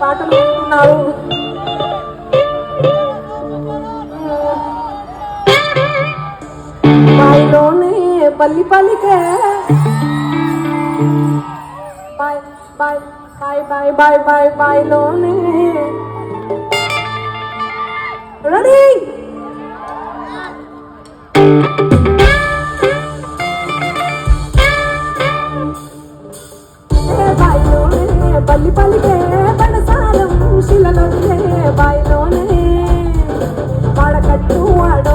పాటలు వింటున్నారు. బాయిలోనే పల్లి పలికే బాయ్ బాయ్ బాయ్ బాయ్ బాయ్ బాయ్ బాయిలోనే రెడీ బాయిలోనే పల్లి పలికే పడసాలం శిలలోనే బాయిలోనే వాడకట్టు వాడ